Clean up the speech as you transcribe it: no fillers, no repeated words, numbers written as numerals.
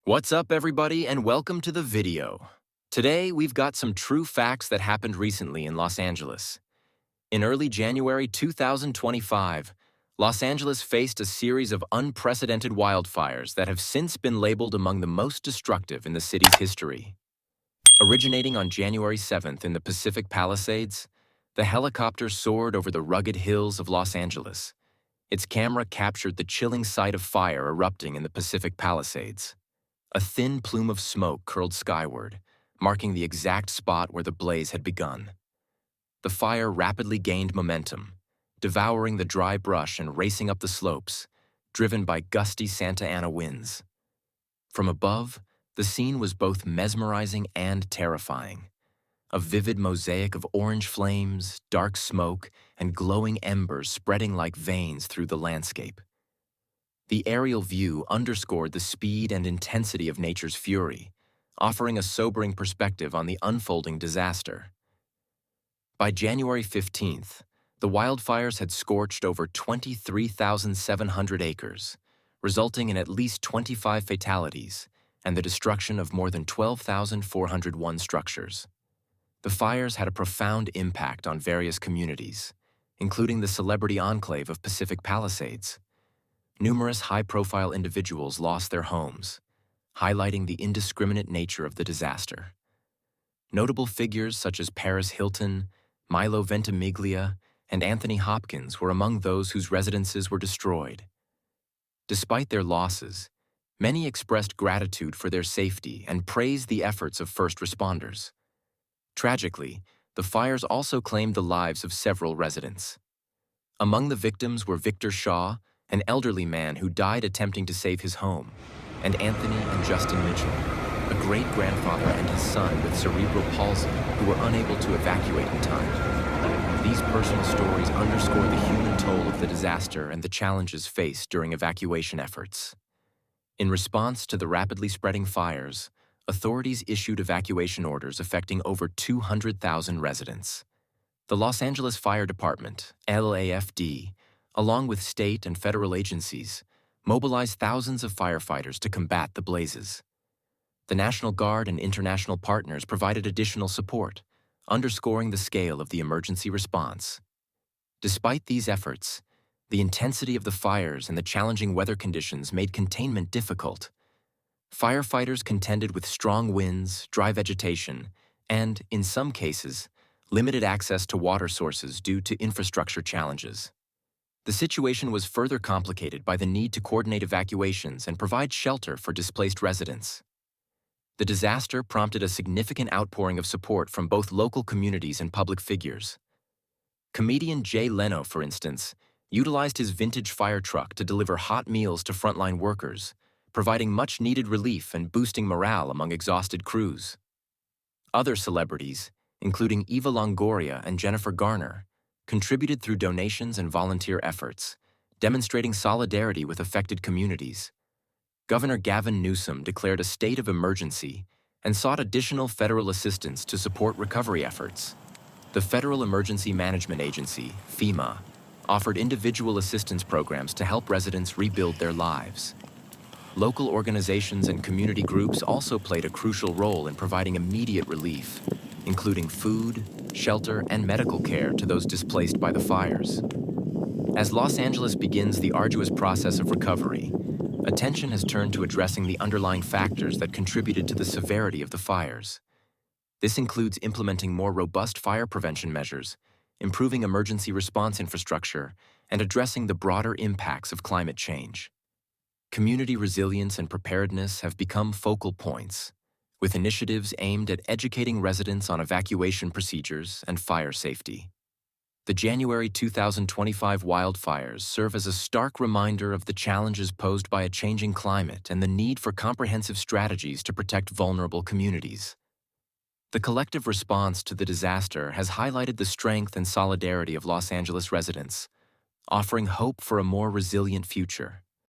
What's up, everybody, and welcome to the video. Today, we've got some true facts that happened recently in Los Angeles. In early January 2025, Los Angeles faced a series of unprecedented wildfires that have since been labeled among the most destructive in the city's history. Originating on January 7th in the Pacific Palisades, the helicopter soared over the rugged hills of Los Angeles. Its camera captured the chilling sight of fire erupting in the Pacific Palisades. A thin plume of smoke curled skyward, marking the exact spot where the blaze had begun. The fire rapidly gained momentum, devouring the dry brush and racing up the slopes, driven by gusty Santa Ana winds. From above, the scene was both mesmerizing and terrifying. A vivid mosaic of orange flames, dark smoke, and glowing embers spreading like veins through the landscape. The aerial view underscored the speed and intensity of nature's fury, offering a sobering perspective on the unfolding disaster. By January 15th, the wildfires had scorched over 23,700 acres, resulting in at least 25 fatalities and the destruction of more than 12,401 structures. The fires had a profound impact on various communities, including the celebrity enclave of Pacific Palisades. Numerous high-profile individuals lost their homes, highlighting the indiscriminate nature of the disaster. Notable figures such as Paris Hilton, Milo Ventimiglia, and Anthony Hopkins were among those whose residences were destroyed. Despite their losses, many expressed gratitude for their safety and praised the efforts of first responders. Tragically, the fires also claimed the lives of several residents. Among the victims were Victor Shaw, an elderly man who died attempting to save his home, and Anthony and Justin Mitchell, a great-grandfather and his son with cerebral palsy who were unable to evacuate in time. These personal stories underscore the human toll of the disaster and the challenges faced during evacuation efforts. In response to the rapidly spreading fires, authorities issued evacuation orders affecting over 200,000 residents. The Los Angeles Fire Department, LAFD, along with state and federal agencies, mobilized thousands of firefighters to combat the blazes. The National Guard and international partners provided additional support, underscoring the scale of the emergency response. Despite these efforts, the intensity of the fires and the challenging weather conditions made containment difficult. Firefighters contended with strong winds, dry vegetation, and, in some cases, limited access to water sources due to infrastructure challenges. The situation was further complicated by the need to coordinate evacuations and provide shelter for displaced residents. The disaster prompted a significant outpouring of support from both local communities and public figures. Comedian Jay Leno, for instance, utilized his vintage fire truck to deliver hot meals to frontline workers, providing much-needed relief and boosting morale among exhausted crews. Other celebrities, including Eva Longoria and Jennifer Garner, contributed through donations and volunteer efforts, demonstrating solidarity with affected communities. Governor Gavin Newsom declared a state of emergency and sought additional federal assistance to support recovery efforts. The Federal Emergency Management Agency, FEMA, offered individual assistance programs to help residents rebuild their lives. Local organizations and community groups also played a crucial role in providing immediate relief, including food, shelter, and medical care to those displaced by the fires. As Los Angeles begins the arduous process of recovery, attention has turned to addressing the underlying factors that contributed to the severity of the fires. This includes implementing more robust fire prevention measures, improving emergency response infrastructure, and addressing the broader impacts of climate change. Community resilience and preparedness have become focal points, with initiatives aimed at educating residents on evacuation procedures and fire safety. The January 2025 wildfires serve as a stark reminder of the challenges posed by a changing climate and the need for comprehensive strategies to protect vulnerable communities. The collective response to the disaster has highlighted the strength and solidarity of Los Angeles residents, offering hope for a more resilient future.